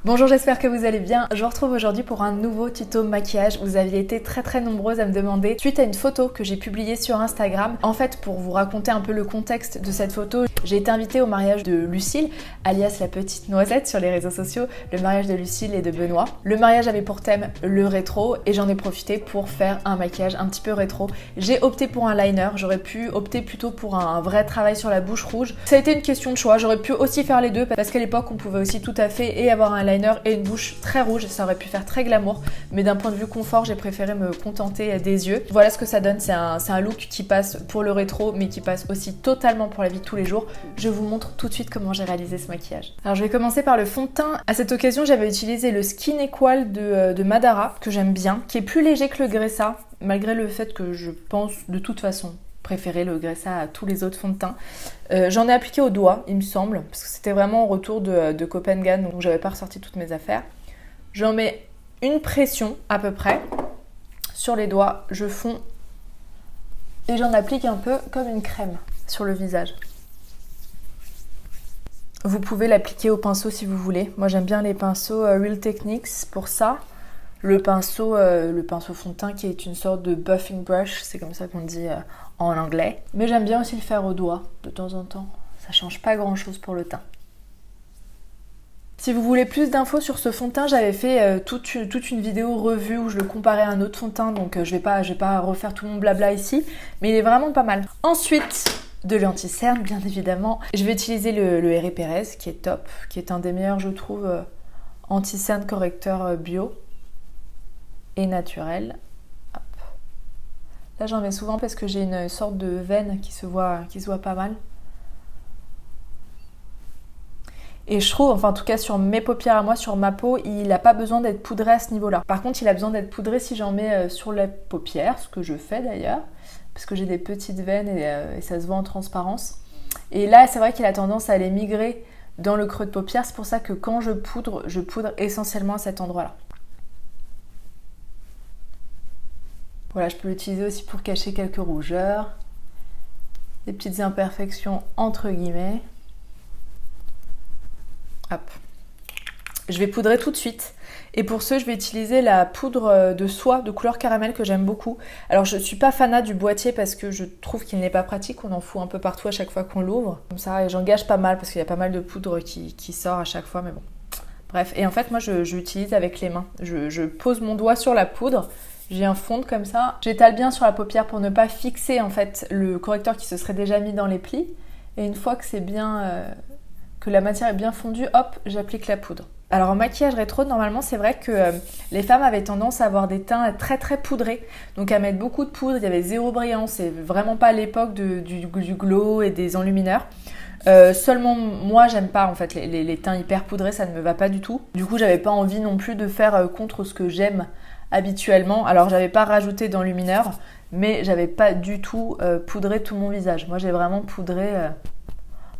Bonjour, j'espère que vous allez bien. Je vous retrouve aujourd'hui pour un nouveau tuto maquillage. Vous aviez été très nombreuses à me demander suite à une photo que j'ai publiée sur Instagram. En fait, pour vous raconter un peu le contexte de cette photo, j'ai été invitée au mariage de Lucille, alias la petite noisette sur les réseaux sociaux, le mariage de Lucille et de Benoît. Le mariage avait pour thème le rétro et j'en ai profité pour faire un maquillage un petit peu rétro. J'ai opté pour un liner, j'aurais pu opter plutôt pour un vrai travail sur la bouche rouge. Ça a été une question de choix, j'aurais pu aussi faire les deux parce qu'à l'époque on pouvait aussi tout à fait et avoir un liner et une bouche très rouge, ça aurait pu faire très glamour, mais d'un point de vue confort, j'ai préféré me contenter des yeux. Voilà ce que ça donne, c'est un look qui passe pour le rétro, mais qui passe aussi totalement pour la vie de tous les jours. Je vous montre tout de suite comment j'ai réalisé ce maquillage. Alors je vais commencer par le fond de teint. À cette occasion, j'avais utilisé le Skin Equal de Madara, que j'aime bien, qui est plus léger que le Gressa, malgré le fait que je pense de toute façon préférer le Gressa à tous les autres fonds de teint. J'en ai appliqué au doigt, il me semble, parce que c'était vraiment au retour de Copenhague, donc j'avais pas ressorti toutes mes affaires. J'en mets une pression à peu près sur les doigts, je fonds et j'en applique un peu comme une crème sur le visage. Vous pouvez l'appliquer au pinceau si vous voulez. Moi j'aime bien les pinceaux Real Techniques pour ça. Le pinceau fond de teint qui est une sorte de buffing brush, c'est comme ça qu'on dit en anglais. Mais j'aime bien aussi le faire au doigt de temps en temps, ça change pas grand chose pour le teint. Si vous voulez plus d'infos sur ce fond de teint, j'avais fait toute une vidéo revue où je le comparais à un autre fond de teint, donc je vais pas refaire tout mon blabla ici, mais il est vraiment pas mal. Ensuite, de l'anti-cerne bien évidemment. Je vais utiliser le Herré Perez qui est top, qui est un des meilleurs je trouve anti-cerne correcteur bio et naturel. Hop. Là j'en mets souvent parce que j'ai une sorte de veine qui se voit pas mal. Et je trouve, enfin en tout cas sur mes paupières à moi, sur ma peau, il n'a pas besoin d'être poudré à ce niveau-là. Par contre il a besoin d'être poudré si j'en mets sur les paupières, ce que je fais d'ailleurs, parce que j'ai des petites veines et ça se voit en transparence. Et là c'est vrai qu'il a tendance à aller migrer dans le creux de paupière, c'est pour ça que quand je poudre essentiellement à cet endroit-là. Voilà, je peux l'utiliser aussi pour cacher quelques rougeurs, des petites imperfections entre guillemets. Hop. Je vais poudrer tout de suite. Et pour ce, je vais utiliser la poudre de soie de couleur caramel que j'aime beaucoup. Alors je ne suis pas fanat du boîtier parce que je trouve qu'il n'est pas pratique, on en fout un peu partout à chaque fois qu'on l'ouvre. Comme ça, et j'en gâche pas mal parce qu'il y a pas mal de poudre qui sort à chaque fois, mais bon. Bref, et en fait moi je l'utilise avec les mains. Je pose mon doigt sur la poudre. J'ai un fond comme ça, j'étale bien sur la paupière pour ne pas fixer en fait le correcteur qui se serait déjà mis dans les plis. Et une fois que c'est bien, que la matière est bien fondue, hop, j'applique la poudre. Alors en maquillage rétro, normalement c'est vrai que les femmes avaient tendance à avoir des teints très poudrés, donc à mettre beaucoup de poudre, il y avait zéro brillant, c'est vraiment pas l'époque du glow et des enlumineurs. Seulement moi j'aime pas en fait les teints hyper poudrés, ça ne me va pas du tout. Du coup j'avais pas envie non plus de faire contre ce que j'aime habituellement. Alors j'avais pas rajouté d'enlumineur, mais j'avais pas du tout poudré tout mon visage. Moi j'ai vraiment poudré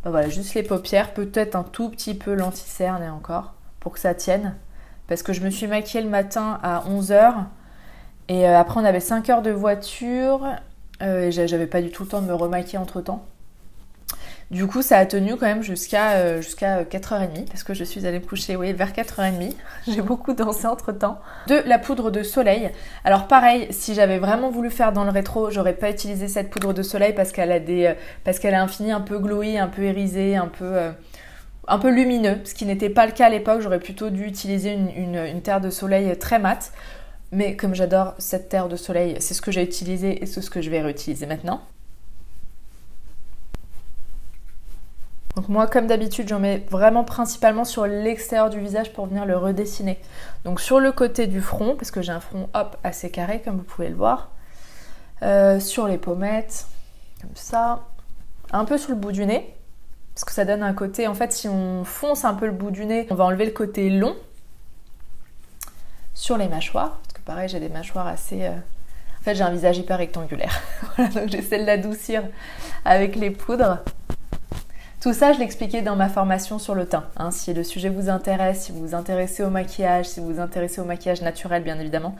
voilà, juste les paupières, peut-être un tout petit peu l'anti-cerne et encore, pour que ça tienne. Parce que je me suis maquillée le matin à 11h et après on avait 5 heures de voiture et j'avais pas du tout le temps de me remaquiller entre temps. Du coup ça a tenu quand même jusqu'à 4h30 parce que je suis allée me coucher vers 4h30. J'ai beaucoup dansé entre temps. De la poudre de soleil. Alors pareil, si j'avais vraiment voulu faire dans le rétro, j'aurais pas utilisé cette poudre de soleil parce qu'elle a un fini un peu glowy, un peu irisé, un peu lumineux, ce qui n'était pas le cas à l'époque. J'aurais plutôt dû utiliser une terre de soleil très mate. Mais comme j'adore cette terre de soleil, c'est ce que j'ai utilisé et c'est ce que je vais réutiliser maintenant. Donc moi, comme d'habitude, j'en mets vraiment principalement sur l'extérieur du visage pour venir le redessiner. Donc sur le côté du front, parce que j'ai un front assez carré, comme vous pouvez le voir. Sur les pommettes, comme ça. Un peu sur le bout du nez, parce que ça donne un côté... En fait, si on fonce un peu le bout du nez, on va enlever le côté long. Sur les mâchoires, parce que pareil, j'ai des mâchoires assez... En fait, j'ai un visage hyper rectangulaire. Voilà, donc j'essaie de l'adoucir avec les poudres. Tout ça, je l'expliquais dans ma formation sur le teint. Hein, si le sujet vous intéresse, si vous vous intéressez au maquillage, si vous vous intéressez au maquillage naturel, bien évidemment.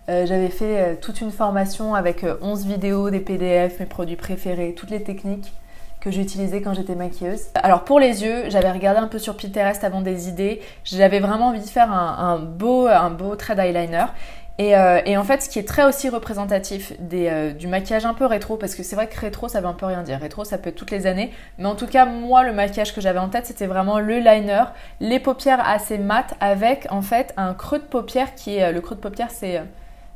J'avais fait toute une formation avec 11 vidéos, des PDF, mes produits préférés, toutes les techniques. que j'utilisais quand j'étais maquilleuse. Alors pour les yeux, j'avais regardé un peu sur Pinterest avant des idées. J'avais vraiment envie de faire un beau thread eyeliner. Et en fait, ce qui est très aussi représentatif du maquillage un peu rétro, parce que c'est vrai que rétro, ça veut un peu rien dire. Rétro, ça peut être toutes les années. Mais en tout cas, moi, le maquillage que j'avais en tête, c'était vraiment le liner, les paupières assez mates, avec en fait un creux de paupière qui est... Le creux de paupière, c'est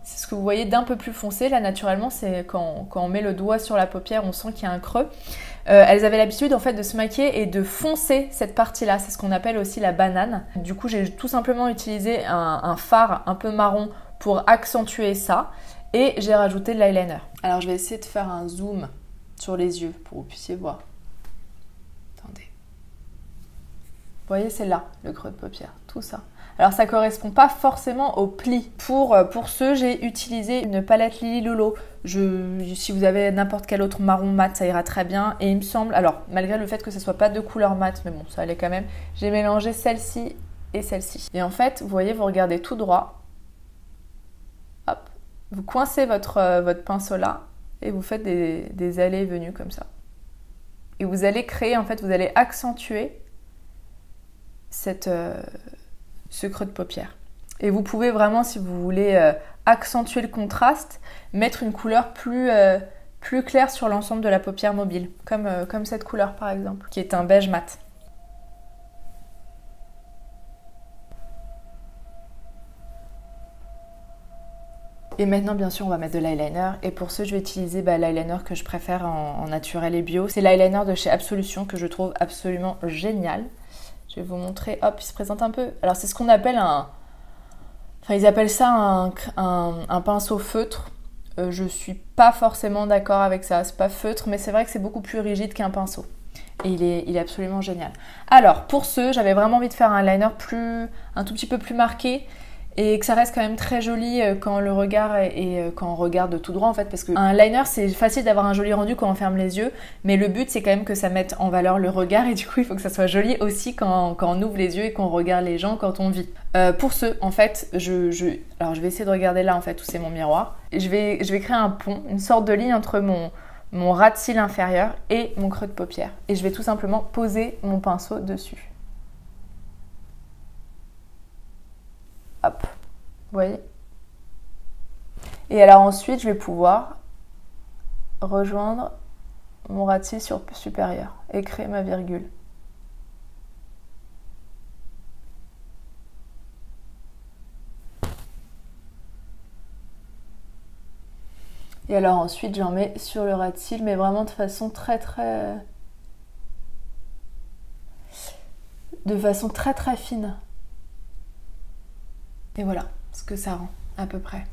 ce que vous voyez d'un peu plus foncé. Là, naturellement, c'est quand on met le doigt sur la paupière, on sent qu'il y a un creux. Elles avaient l'habitude en fait de se maquiller et de foncer cette partie-là. C'est ce qu'on appelle aussi la banane. Du coup, j'ai tout simplement utilisé un fard un peu marron pour accentuer ça. Et j'ai rajouté de l'eyeliner. Alors, je vais essayer de faire un zoom sur les yeux pour que vous puissiez voir. Attendez. Vous voyez, c'est là, le creux de paupière. Tout ça. Alors, ça ne correspond pas forcément au pli. Pour ce, j'ai utilisé une palette Lily Lolo. Si vous avez n'importe quel autre marron mat, ça ira très bien. Et il me semble, alors, malgré le fait que ce ne soit pas de couleur mat, mais bon, ça allait quand même, j'ai mélangé celle-ci et celle-ci. Et en fait, vous voyez, vous regardez tout droit. Hop. Vous coincez votre pinceau là et vous faites des allées et venues comme ça. Et vous allez créer, en fait, vous allez accentuer ce creux de paupière. Et vous pouvez vraiment, si vous voulez accentuer le contraste, mettre une couleur plus claire sur l'ensemble de la paupière mobile, comme cette couleur par exemple, qui est un beige mat. Et maintenant, bien sûr, on va mettre de l'eyeliner. Et pour ce, je vais utiliser l'eyeliner que je préfère en naturel et bio. C'est l'eyeliner de chez Absolution que je trouve absolument génial. Je vais vous montrer. Hop, il se présente un peu. Alors, c'est ce qu'on appelle ils appellent ça un pinceau feutre. Je suis pas forcément d'accord avec ça. C'est pas feutre, mais c'est vrai que c'est beaucoup plus rigide qu'un pinceau. Et il est absolument génial. Alors, pour ce, j'avais vraiment envie de faire un liner un tout petit peu plus marqué. Et que ça reste quand même très joli quand le regard quand on regarde tout droit en fait, parce qu'un liner c'est facile d'avoir un joli rendu quand on ferme les yeux, mais le but c'est quand même que ça mette en valeur le regard et du coup il faut que ça soit joli aussi quand on ouvre les yeux et qu'on regarde les gens quand on vit. Pour ce, en fait, alors je vais essayer de regarder là en fait où c'est mon miroir. Je vais créer un pont, une sorte de ligne entre mon ras de cils inférieur et mon creux de paupière. Et je vais tout simplement poser mon pinceau dessus. Hop, vous voyez. Et alors ensuite, je vais pouvoir rejoindre mon ras de cils supérieur et créer ma virgule. Et alors ensuite, j'en mets sur le ras de cils, mais vraiment de façon très fine. Et voilà ce que ça rend, à peu près.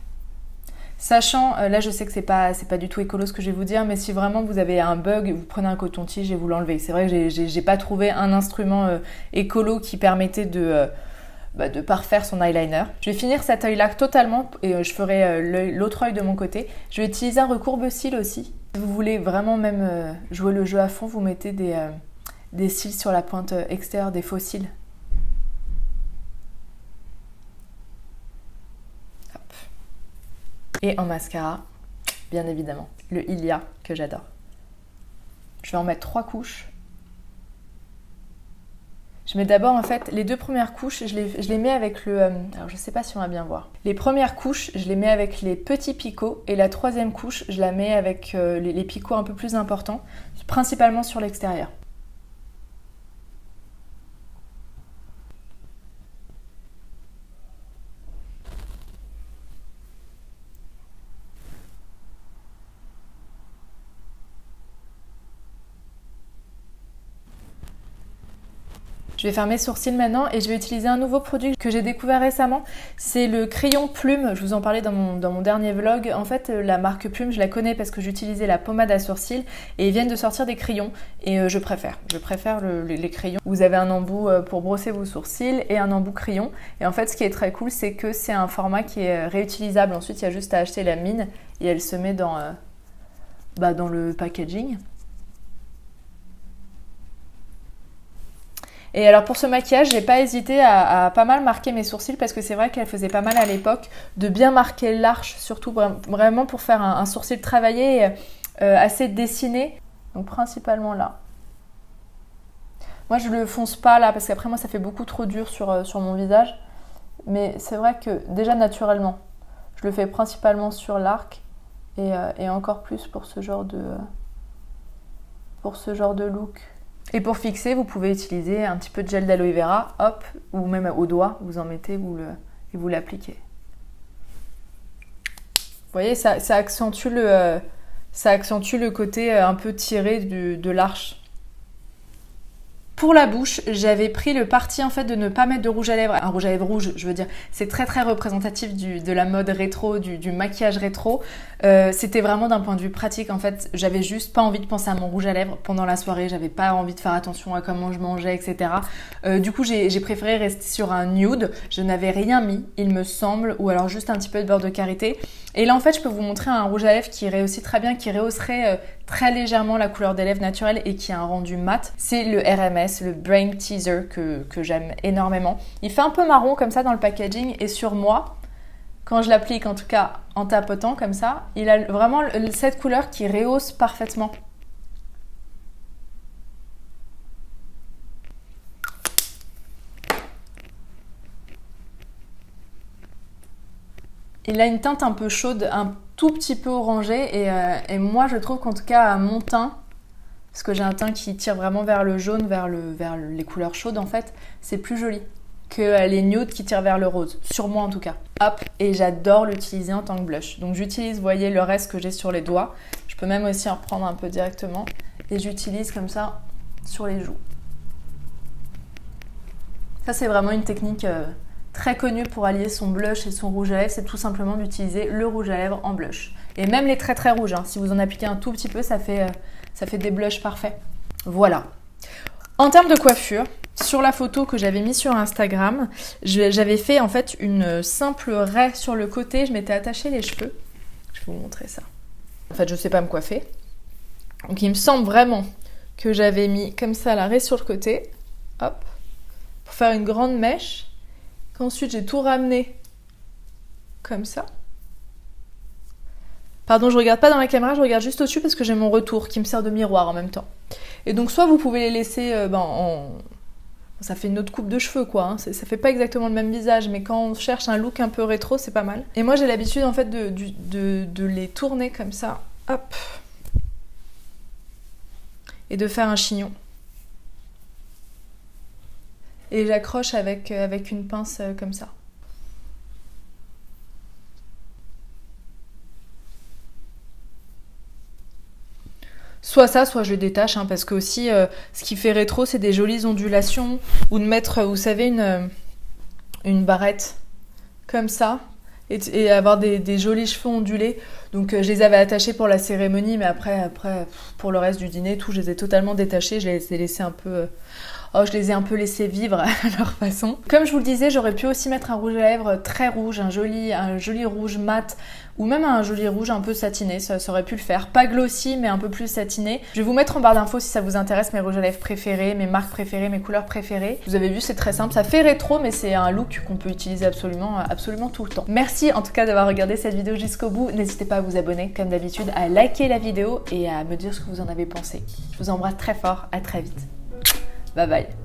Sachant, là je sais que c'est pas du tout écolo ce que je vais vous dire, mais si vraiment vous avez un bug, vous prenez un coton-tige et vous l'enlevez. C'est vrai que j'ai pas trouvé un instrument écolo qui permettait de parfaire son eyeliner. Je vais finir cet œil-là totalement et je ferai l'autre œil de mon côté. Je vais utiliser un recourbe-cils aussi. Si vous voulez vraiment même jouer le jeu à fond, vous mettez des cils sur la pointe extérieure, des faux cils. Et en mascara, bien évidemment, le Ilia que j'adore. Je vais en mettre 3 couches. Je mets d'abord en fait les 2 premières couches, je les mets avec alors je sais pas si on va bien voir. Les premières couches, je les mets avec les petits picots et la 3e couche, je la mets avec les picots un peu plus importants, principalement sur l'extérieur. Je vais faire mes sourcils maintenant et je vais utiliser un nouveau produit que j'ai découvert récemment. C'est le crayon Plume, je vous en parlais dans mon dernier vlog. En fait, la marque Plume, je la connais parce que j'utilisais la pommade à sourcils et ils viennent de sortir des crayons et je préfère les crayons. Vous avez un embout pour brosser vos sourcils et un embout crayon. Et en fait, ce qui est très cool, c'est que c'est un format qui est réutilisable. Ensuite, il y a juste à acheter la mine et elle se met dans le packaging. Et alors pour ce maquillage, j'ai pas hésité à pas mal marquer mes sourcils parce que c'est vrai qu'elle faisait pas mal à l'époque de bien marquer l'arche, surtout vraiment pour faire un sourcil travaillé assez dessiné. Donc principalement là. Moi je le fonce pas là parce qu'après moi ça fait beaucoup trop dur sur mon visage. Mais c'est vrai que déjà naturellement, je le fais principalement sur l'arc et encore plus pour ce genre de look. Et pour fixer, vous pouvez utiliser un petit peu de gel d'aloe vera, hop, ou même au doigt, vous en mettez et vous l'appliquez. Vous voyez, ça accentue le côté un peu tiré de l'arche. Pour la bouche, j'avais pris le parti en fait de ne pas mettre de rouge à lèvres. Un rouge à lèvres rouge, je veux dire, c'est très très représentatif de la mode rétro, du maquillage rétro. C'était vraiment d'un point de vue pratique en fait. J'avais juste pas envie de penser à mon rouge à lèvres pendant la soirée. J'avais pas envie de faire attention à comment je mangeais, etc. Du coup, j'ai préféré rester sur un nude. Je n'avais rien mis, il me semble, ou alors juste un petit peu de beurre de karité. Et là en fait, je peux vous montrer un rouge à lèvres qui réussit très bien, qui rehausserait très légèrement la couleur des lèvres naturelles et qui a un rendu mat. C'est le RMS, le Brain Teaser que j'aime énormément. Il fait un peu marron comme ça dans le packaging et sur moi, quand je l'applique en tout cas en tapotant comme ça, il a vraiment cette couleur qui rehausse parfaitement. Il a une teinte un peu chaude, un tout petit peu orangée et moi je trouve qu'en tout cas à mon teint, parce que j'ai un teint qui tire vraiment vers le jaune, vers les couleurs chaudes en fait, c'est plus joli que les nudes qui tirent vers le rose, sur moi en tout cas. Hop, et j'adore l'utiliser en tant que blush. Donc j'utilise, vous voyez, le reste que j'ai sur les doigts. Je peux même aussi en reprendre un peu directement et j'utilise comme ça sur les joues. Ça c'est vraiment une technique très connue pour allier son blush et son rouge à lèvres, c'est tout simplement d'utiliser le rouge à lèvres en blush. Et même les très très rouges, hein, si vous en appliquez un tout petit peu, ça fait des blushs parfaits. Voilà. En termes de coiffure, sur la photo que j'avais mise sur Instagram, j'avais fait en fait une simple raie sur le côté, je m'étais attaché les cheveux. Je vais vous montrer ça. En fait, je sais pas me coiffer. Donc il me semble vraiment que j'avais mis comme ça la raie sur le côté, hop, pour faire une grande mèche. Ensuite, j'ai tout ramené comme ça. Pardon, je regarde pas dans la caméra, je regarde juste au-dessus parce que j'ai mon retour qui me sert de miroir en même temps. Et donc, soit vous pouvez les laisser ça fait une autre coupe de cheveux, quoi. Hein. Ça fait pas exactement le même visage, mais quand on cherche un look un peu rétro, c'est pas mal. Et moi, j'ai l'habitude, en fait, de les tourner comme ça. Hop. Et de faire un chignon. Et j'accroche avec une pince comme ça. Soit ça, soit je les détache, hein, parce que aussi, ce qui fait rétro, c'est des jolies ondulations, ou de mettre, vous savez, une barrette comme ça, et avoir des jolis cheveux ondulés. Donc je les avais attachés pour la cérémonie, mais après pour le reste du dîner, tout, je les ai totalement détachés, je les ai laissés un peu... je les ai un peu laissés vivre à leur façon. Comme je vous le disais, j'aurais pu aussi mettre un rouge à lèvres très rouge, un joli rouge mat, ou même un joli rouge un peu satiné, ça aurait pu le faire. Pas glossy, mais un peu plus satiné. Je vais vous mettre en barre d'infos si ça vous intéresse mes rouges à lèvres préférés, mes marques préférées, mes couleurs préférées. Vous avez vu, c'est très simple, ça fait rétro, mais c'est un look qu'on peut utiliser absolument tout le temps. Merci en tout cas d'avoir regardé cette vidéo jusqu'au bout. N'hésitez pas à vous abonner, comme d'habitude, à liker la vidéo et à me dire ce que vous en avez pensé. Je vous embrasse très fort, à très vite. Bye bye.